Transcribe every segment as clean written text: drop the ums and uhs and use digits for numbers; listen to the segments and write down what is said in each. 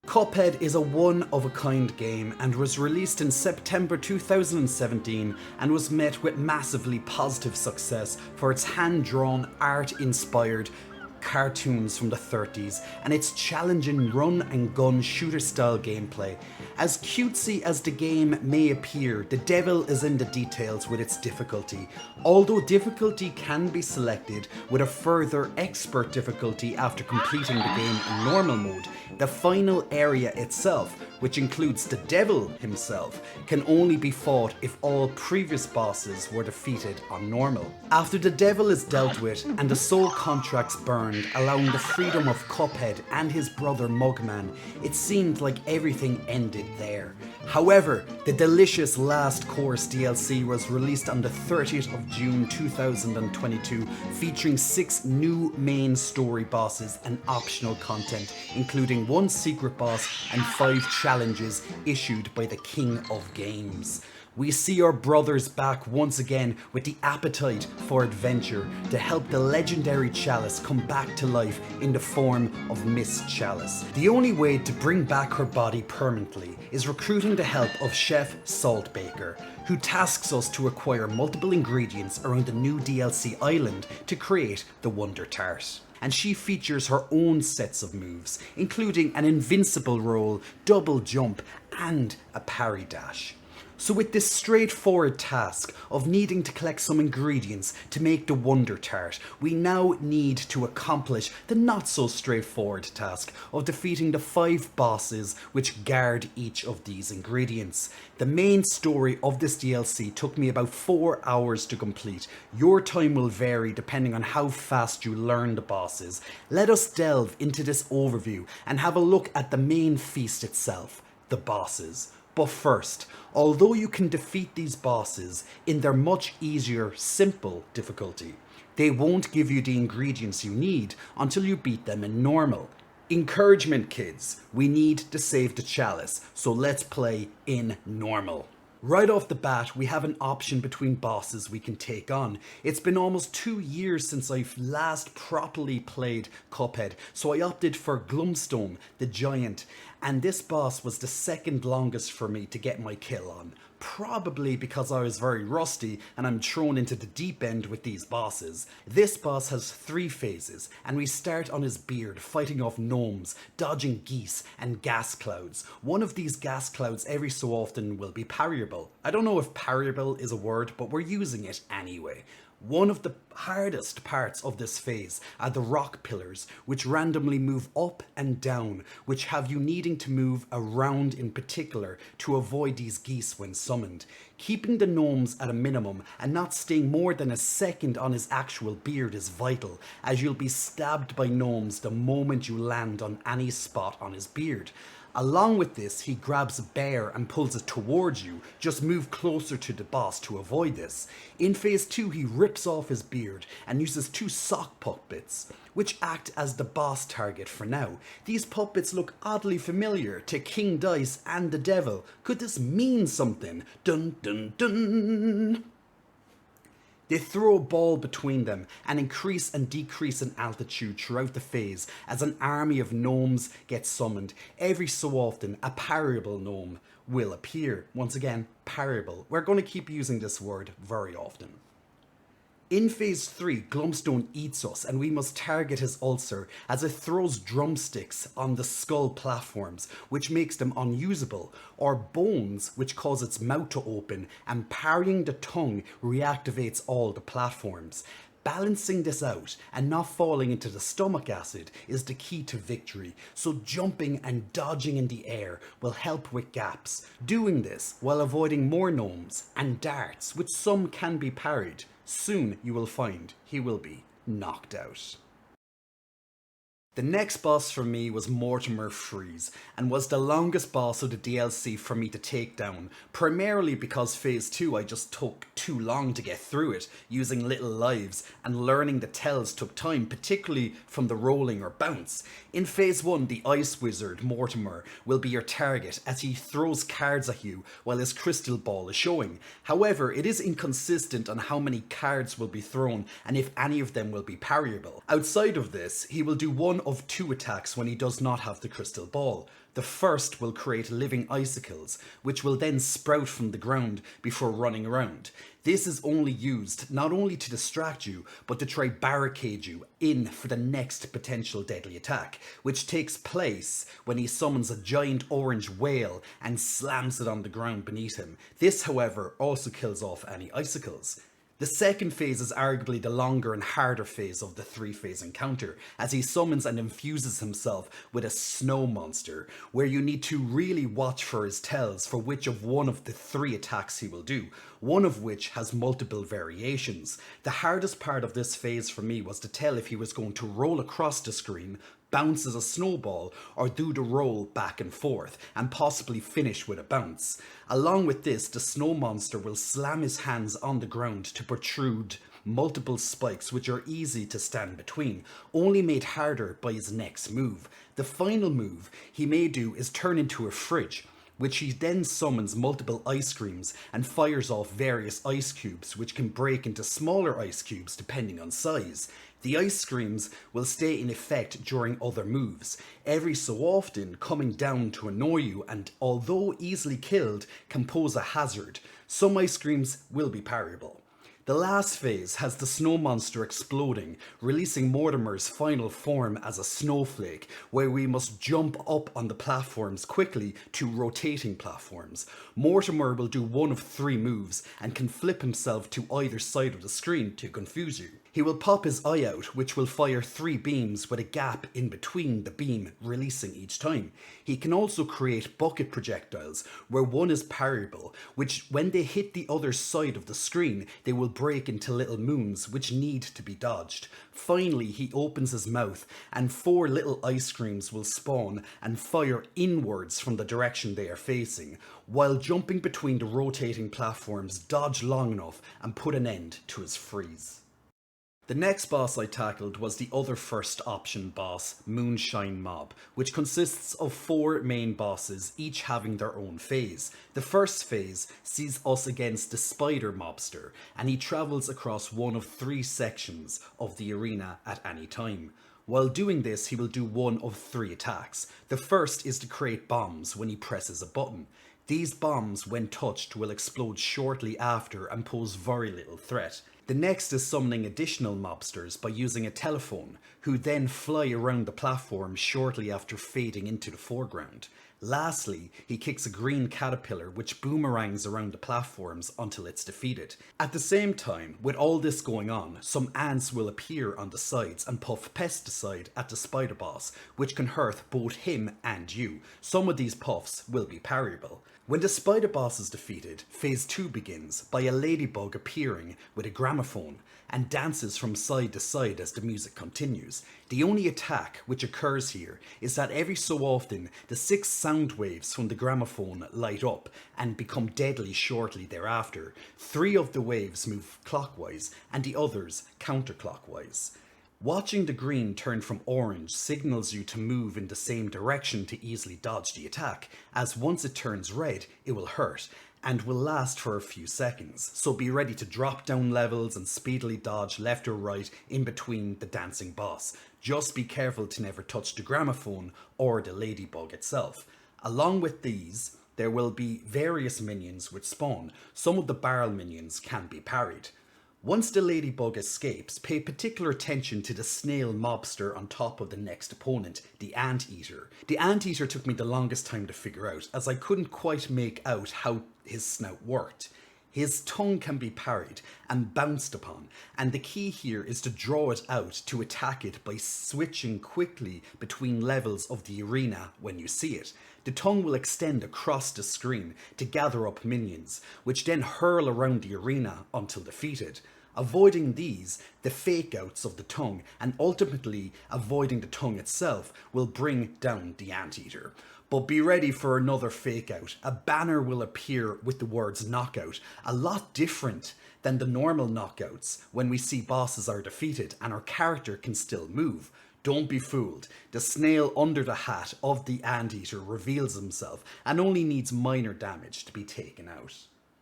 Cuphead is a one-of-a-kind game and was released in September 2017 and was met with massively positive success for its hand-drawn, art-inspired cartoons from the 30s and its challenging run-and-gun shooter-style gameplay. As cutesy as the game may appear, the devil is in the details with its difficulty. Although difficulty can be selected with a further expert difficulty after completing the game in normal mode, the final area itself, which includes the devil himself, can only be fought if all previous bosses were defeated on normal. After the devil is dealt with and the soul contracts burned, allowing the freedom of Cuphead and his brother Mugman, it seemed like everything ended there. However, the delicious Last Course DLC was released on the 30th of June 2022, featuring 6 new main story bosses and optional content, including 1 secret boss and 5 challenges issued by the King of Games. We see our brothers back once again with the appetite for adventure to help the legendary Chalice come back to life in the form of Miss Chalice. The only way to bring back her body permanently is recruiting the help of Chef Saltbaker, who tasks us to acquire multiple ingredients around the new DLC island to create the Wonder Tart. And she features her own sets of moves, including an invincible roll, double jump, and a parry dash. So with this straightforward task of needing to collect some ingredients to make the Wonder Tart, we now need to accomplish the not so straightforward task of defeating the 5 bosses which guard each of these ingredients. The main story of this DLC took me about 4 hours to complete. Your time will vary depending on how fast you learn the bosses. Let us delve into this overview and have a look at the main feast itself, the bosses. But first, although you can defeat these bosses in their much easier, simple difficulty, they won't give you the ingredients you need until you beat them in normal. Encouragement, kids, we need to save the Chalice, so let's play in normal. Right off the bat, we have an option between bosses we can take on. It's been almost 2 years since I've last properly played Cuphead, so I opted for Glumstone, the giant, and this boss was the second longest for me to get my kill on. Probably because I was very rusty and I'm thrown into the deep end with these bosses. This boss has 3 phases, and we start on his beard fighting off gnomes, dodging geese and gas clouds. One of these gas clouds every so often will be parryable. I don't know if parryable is a word, but we're using it anyway. One of the hardest parts of this phase are the rock pillars, which randomly move up and down, which have you needing to move around in particular to avoid these geese when summoned. Keeping the gnomes at a minimum and not staying more than a second on his actual beard is vital, as you'll be stabbed by gnomes the moment you land on any spot on his beard. Along with this, he grabs a bear and pulls it towards you. Just move closer to the boss to avoid this. In phase 2, he rips off his beard and uses 2 sock puppets, which act as the boss target for now. These puppets look oddly familiar to King Dice and the Devil. Could this mean something? Dun dun dun! They throw a ball between them and increase and decrease in altitude throughout the phase as an army of gnomes gets summoned. Every so often, a parryable gnome will appear. Once again, parryable. We're going to keep using this word very often. In phase 3, Glumstone eats us and we must target his ulcer as it throws drumsticks on the skull platforms, which makes them unusable, or bones, which cause its mouth to open, and parrying the tongue reactivates all the platforms. Balancing this out and not falling into the stomach acid is the key to victory, so jumping and dodging in the air will help with gaps. Doing this while avoiding more gnomes and darts, which some can be parried. Soon you will find he will be knocked out. The next boss for me was Mortimer Freeze, and was the longest boss of the DLC for me to take down, primarily because phase 2 I just took too long to get through it, using little lives, and learning the tells took time, particularly from the rolling or bounce. In phase 1, the Ice Wizard, Mortimer, will be your target as he throws cards at you while his crystal ball is showing. However, it is inconsistent on how many cards will be thrown and if any of them will be parryable. Outside of this, he will do one of 2 attacks when he does not have the crystal ball. The first will create living icicles, which will then sprout from the ground before running around. This is only used not only to distract you, but to try barricade you in for the next potential deadly attack, which takes place when he summons a giant orange whale and slams it on the ground beneath him. This, however, also kills off any icicles. The second phase is arguably the longer and harder phase of the 3-phase encounter, as he summons and infuses himself with a snow monster, where you need to really watch for his tells for which of one of the 3 attacks he will do, one of which has multiple variations. The hardest part of this phase for me was to tell if he was going to roll across the screen, bounce as a snowball, or do the roll back and forth, and possibly finish with a bounce. Along with this, the snow monster will slam his hands on the ground to protrude multiple spikes which are easy to stand between, only made harder by his next move. The final move he may do is turn into a fridge, which he then summons multiple ice creams and fires off various ice cubes which can break into smaller ice cubes depending on size. The ice creams will stay in effect during other moves, every so often coming down to annoy you, and although easily killed, can pose a hazard. Some ice creams will be parryable. The last phase has the snow monster exploding, releasing Mortimer's final form as a snowflake, where we must jump up on the platforms quickly to rotating platforms. Mortimer will do one of 3 moves and can flip himself to either side of the screen to confuse you. He will pop his eye out, which will fire 3 beams with a gap in between the beam, releasing each time. He can also create bucket projectiles, where one is parryable, which when they hit the other side of the screen, they will break into little moons, which need to be dodged. Finally, he opens his mouth, and 4 little ice creams will spawn and fire inwards from the direction they are facing, while jumping between the rotating platforms, dodge long enough and put an end to his freeze. The next boss I tackled was the other first option boss, Moonshine Mob, which consists of 4 main bosses, each having their own phase. The first phase sees us against the Spider Mobster, and he travels across one of 3 sections of the arena at any time. While doing this, he will do one of 3 attacks. The first is to create bombs when he presses a button. These bombs, when touched, will explode shortly after and pose very little threat. The next is summoning additional mobsters by using a telephone, who then fly around the platform shortly after fading into the foreground. Lastly, he kicks a green caterpillar which boomerangs around the platforms until it's defeated. At the same time, with all this going on, some ants will appear on the sides and puff pesticide at the spider boss, which can hurt both him and you. Some of these puffs will be parryable. When the spider boss is defeated, phase 2 begins by a ladybug appearing with a gramophone and dances from side to side as the music continues. The only attack which occurs here is that every so often the 6 sound waves from the gramophone light up and become deadly shortly thereafter. 3 of the waves move clockwise and the others counterclockwise. Watching the green turn from orange signals you to move in the same direction to easily dodge the attack, as once it turns red, it will hurt and will last for a few seconds, so be ready to drop down levels and speedily dodge left or right in between the dancing boss. Just be careful to never touch the gramophone or the ladybug itself. Along with these, there will be various minions which spawn. Some of the barrel minions can be parried. Once the ladybug escapes, pay particular attention to the snail mobster on top of the next opponent, the anteater. The anteater took me the longest time to figure out, as I couldn't quite make out how his snout worked. His tongue can be parried and bounced upon, and the key here is to draw it out to attack it by switching quickly between levels of the arena when you see it. The tongue will extend across the screen to gather up minions, which then hurl around the arena until defeated. Avoiding these, the fake outs of the tongue, and ultimately avoiding the tongue itself, will bring down the anteater. But be ready for another fake out. A banner will appear with the words knockout, a lot different than the normal knockouts when we see bosses are defeated and our character can still move. Don't be fooled. The snail under the hat of the anteater reveals himself and only needs minor damage to be taken out.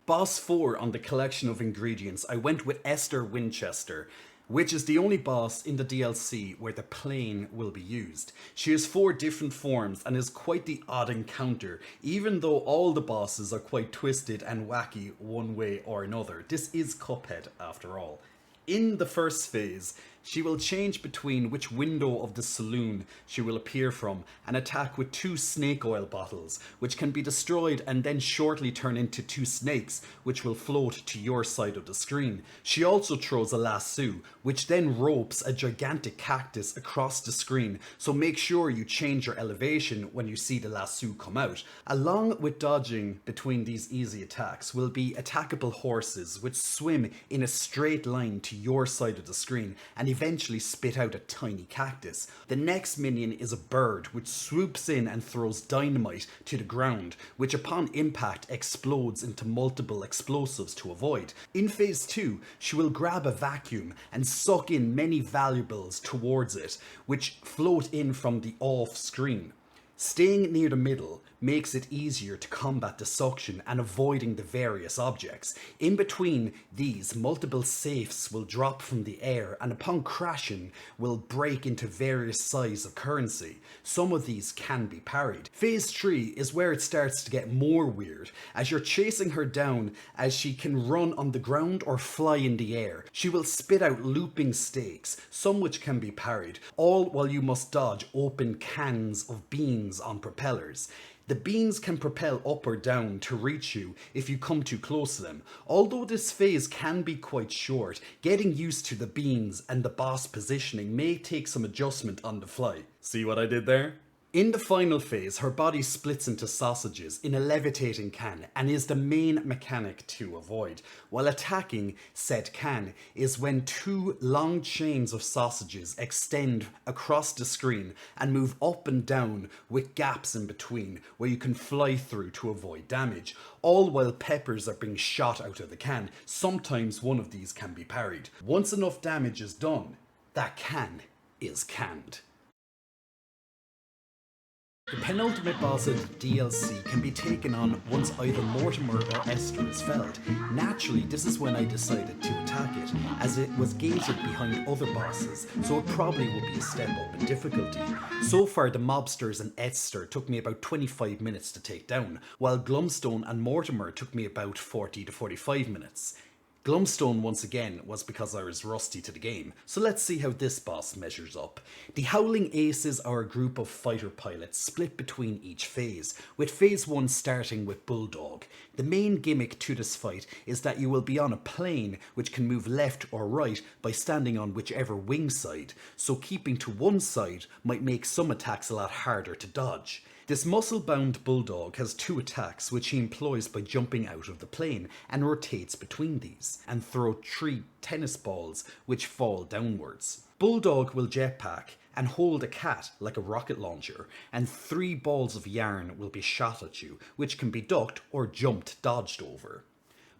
Boss 4 on the collection of ingredients, I went with Esther Winchester. which is the only boss in the DLC where the plane will be used. She has 4 different forms and is quite the odd encounter, even though all the bosses are quite twisted and wacky one way or another. This is Cuphead after all. In the first phase, she will change between which window of the saloon she will appear from and attack with 2 snake oil bottles, which can be destroyed and then shortly turn into 2 snakes, which will float to your side of the screen. She also throws a lasso, which then ropes a gigantic cactus across the screen, so make sure you change your elevation when you see the lasso come out. Along with dodging between these easy attacks will be attackable horses, which swim in a straight line to your side of the screen and eventually spit out a tiny cactus. The next minion is a bird, which swoops in and throws dynamite to the ground, which upon impact explodes into multiple explosives to avoid. In phase 2, she will grab a vacuum and suck in many valuables towards it, which float in from the off screen. Staying near the middle makes it easier to combat the suction and avoiding the various objects. In between these, multiple safes will drop from the air and upon crashing will break into various sizes of currency. Some of these can be parried. Phase 3 is where it starts to get more weird, as you're chasing her down as she can run on the ground or fly in the air. She will spit out looping stakes, some which can be parried, all while you must dodge open cans of beans on propellers. The beans can propel up or down to reach you if you come too close to them. Although this phase can be quite short, getting used to the beans and the boss positioning may take some adjustment on the fly. See what I did there? In the final phase, her body splits into sausages in a levitating can and is the main mechanic to avoid. While attacking said can is when 2 long chains of sausages extend across the screen and move up and down with gaps in between where you can fly through to avoid damage, all while peppers are being shot out of the can. Sometimes one of these can be parried. Once enough damage is done, that can is canned. The penultimate boss of the DLC can be taken on once either Mortimer or Esther is felled. Naturally, this is when I decided to attack it, as it was gated behind other bosses, so it probably would be a step up in difficulty. So far, the mobsters and Esther took me about 25 minutes to take down, while Glumstone and Mortimer took me about 40 to 45 minutes. Glumstone, once again, was because I was rusty to the game, so let's see how this boss measures up. The Howling Aces are a group of fighter pilots split between each phase, with phase 1 starting with Bulldog. The main gimmick to this fight is that you will be on a plane which can move left or right by standing on whichever wing side, so keeping to one side might make some attacks a lot harder to dodge. This muscle-bound bulldog has 2 attacks which he employs by jumping out of the plane and rotates between these, and throw 3 tennis balls which fall downwards. Bulldog will jetpack and hold a cat like a rocket launcher, and 3 balls of yarn will be shot at you, which can be ducked or dodged over.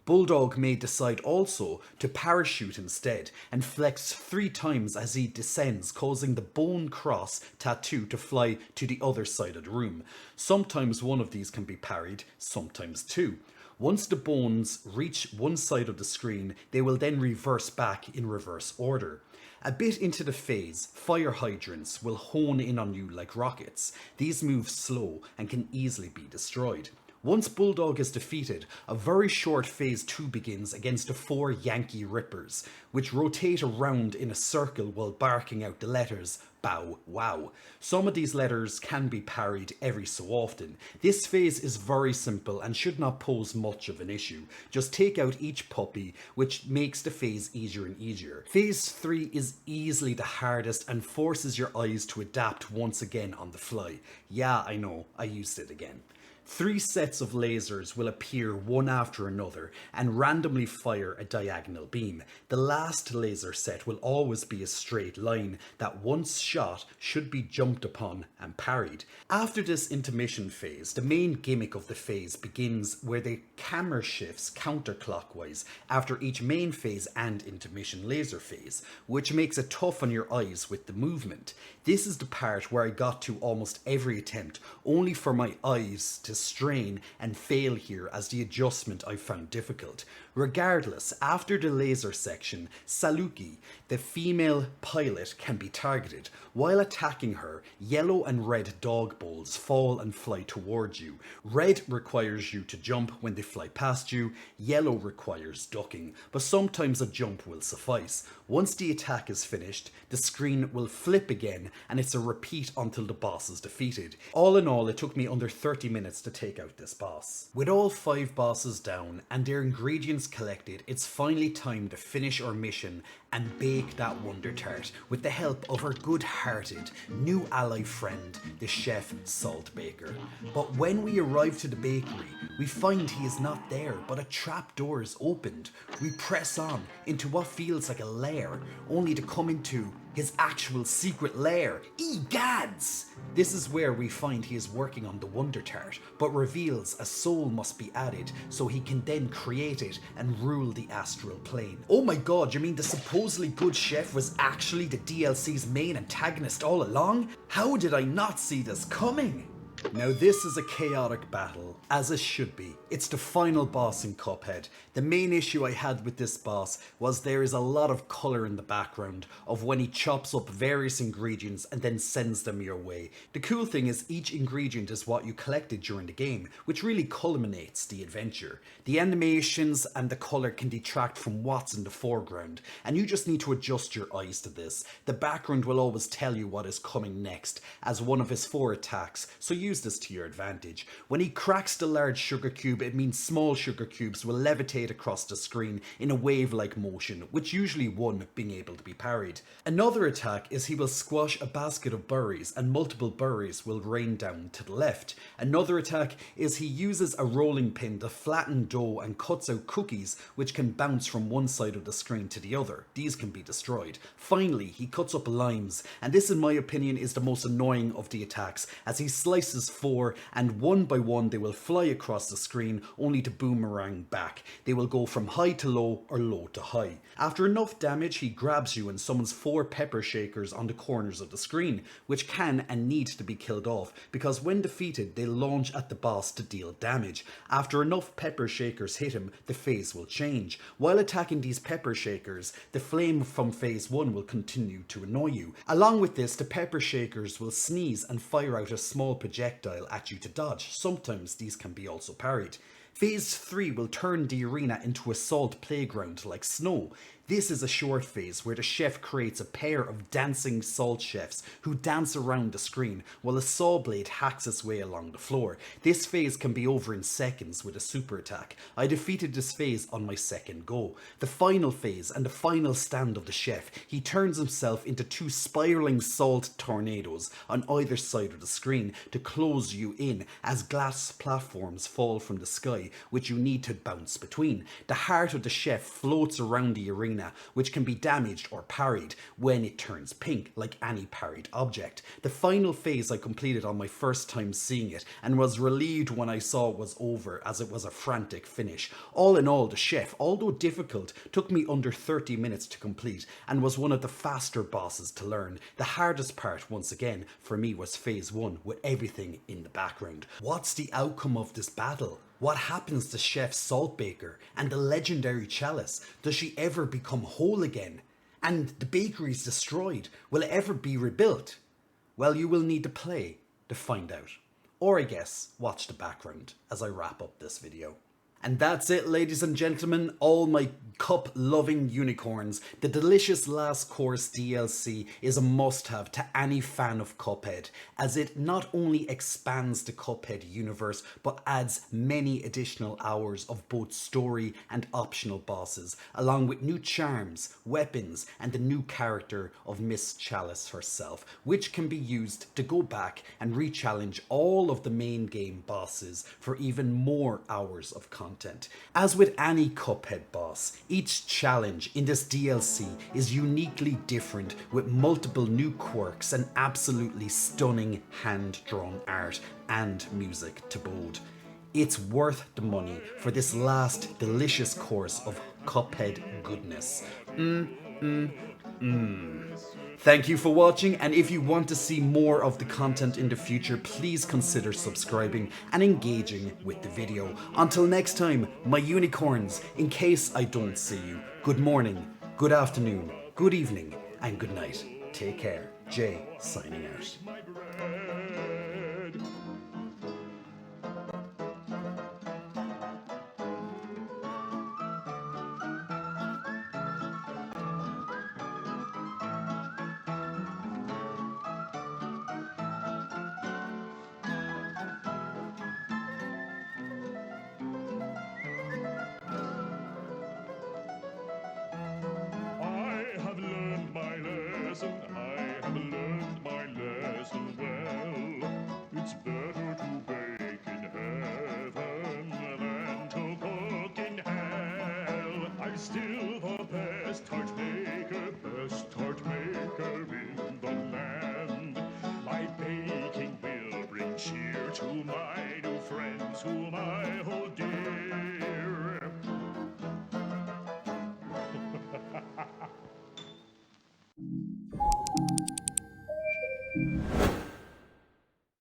Bulldog may decide also to parachute instead and flex 3 times as he descends, causing the bone cross tattoo to fly to the other side of the room. Sometimes one of these can be parried, sometimes 2. Once the bones reach one side of the screen, they will then reverse back in reverse order. A bit into the phase, fire hydrants will hone in on you like rockets. These move slow and can easily be destroyed. Once Bulldog is defeated, a very short phase 2 begins against the 4 Yankee Rippers, which rotate around in a circle while barking out the letters bow wow. Some of these letters can be parried every so often. This phase is very simple and should not pose much of an issue. Just take out each puppy, which makes the phase easier and easier. Phase 3 is easily the hardest and forces your eyes to adapt once again on the fly. Yeah, I know, I used it again. 3 sets of lasers will appear one after another and randomly fire a diagonal beam. The last laser set will always be a straight line that once shot should be jumped upon and parried. After this intermission phase, the main gimmick of the phase begins where the camera shifts counterclockwise after each main phase and intermission laser phase, which makes it tough on your eyes with the movement. This is the part where I got to almost every attempt, only for my eyes to strain and fail here as the adjustment I found difficult. Regardless, after the laser section, Saluki, the female pilot, can be targeted. While attacking her, yellow and red dog bowls fall and fly towards you. Red requires you to jump when they fly past you, yellow requires ducking, but sometimes a jump will suffice. Once the attack is finished, the screen will flip again and it's a repeat until the boss is defeated. All in all, it took me under 30 minutes to take out this boss. With all 5 bosses down and their ingredients collected, it's finally time to finish our mission and bake that Wonder Tart with the help of our good-hearted new ally friend, the chef Salt Baker. But when we arrive to the bakery, we find he is not there, but a trap door is opened. We press on into what feels like a lair, only to come into his actual secret lair. Egads! This is where we find he is working on the Wonder Tart, but reveals a soul must be added so he can then create it and rule the astral plane. Oh my god, you mean the supposedly good chef was actually the DLC's main antagonist all along? How did I not see this coming? Now this is a chaotic battle, as it should be. It's the final boss in Cuphead. The main issue I had with this boss was there is a lot of colour in the background of when he chops up various ingredients and then sends them your way. The cool thing is each ingredient is what you collected during the game, which really culminates the adventure. The animations and the colour can detract from what's in the foreground, and you just need to adjust your eyes to this. The background will always tell you what is coming next as one of his 4 attacks, so use this to your advantage. When he cracks the large sugar cube, it means small sugar cubes will levitate across the screen in a wave-like motion, which usually one being able to be parried. Another attack is he will squash a basket of berries and multiple berries will rain down to the left. Another attack is he uses a rolling pin to flatten dough and cuts out cookies which can bounce from one side of the screen to the other. These can be destroyed. Finally, he cuts up limes, and this in my opinion is the most annoying of the attacks, as he slices 4 and one by one they will fly across the screen only to boomerang back. They will go from high to low or low to high. After enough damage, he grabs you and summons 4 pepper shakers on the corners of the screen, which can and need to be killed off because when defeated they launch at the boss to deal damage. After enough pepper shakers hit him, the phase will change. While attacking these pepper shakers, the flame from phase 1 will continue to annoy you. Along with this, the pepper shakers will sneeze and fire out a small projectile at you to dodge. Sometimes these can be also parried. Phase 3 will turn the arena into a salt playground like snow. This is a short phase where the chef creates a pair of dancing salt chefs who dance around the screen while a saw blade hacks its way along the floor. This phase can be over in seconds with a super attack. I defeated this phase on my second go. The final phase and the final stand of the chef, he turns himself into 2 spiraling salt tornadoes on either side of the screen to close you in as glass platforms fall from the sky which you need to bounce between. The heart of the chef floats around the arena, which can be damaged or parried when it turns pink, like any parried object. The final phase I completed on my first time seeing it, and was relieved when I saw it was over, as it was a frantic finish. All in all, the chef, although difficult, took me under 30 minutes to complete, and was one of the faster bosses to learn. The hardest part, once again, for me was phase 1, with everything in the background. What's the outcome of this battle? What happens to Chef Saltbaker and the legendary chalice? Does she ever become whole again? And the bakery is destroyed. Will it ever be rebuilt? Well, you will need to play to find out. Or I guess, watch the background as I wrap up this video. And that's it, ladies and gentlemen, all my cup-loving unicorns. The delicious Last Course DLC is a must-have to any fan of Cuphead, as it not only expands the Cuphead universe, but adds many additional hours of both story and optional bosses, along with new charms, weapons, and the new character of Miss Chalice herself, which can be used to go back and re-challenge all of the main game bosses for even more hours of content. As with any Cuphead boss, each challenge in this DLC is uniquely different, with multiple new quirks and absolutely stunning hand-drawn art and music to boot. It's worth the money for this last delicious course of Cuphead goodness. Thank you for watching, and if you want to see more of the content in the future, please consider subscribing and engaging with the video. Until next time, my unicorns, in case I don't see you, good morning, good afternoon, good evening, and good night. Take care. Jay, signing out. I have learned my lesson, I have learned my lesson well. It's better to bake in heaven than to cook in hell. I'm still the best tart maker in the land. My baking will bring cheer to my new friends whom I hold dear.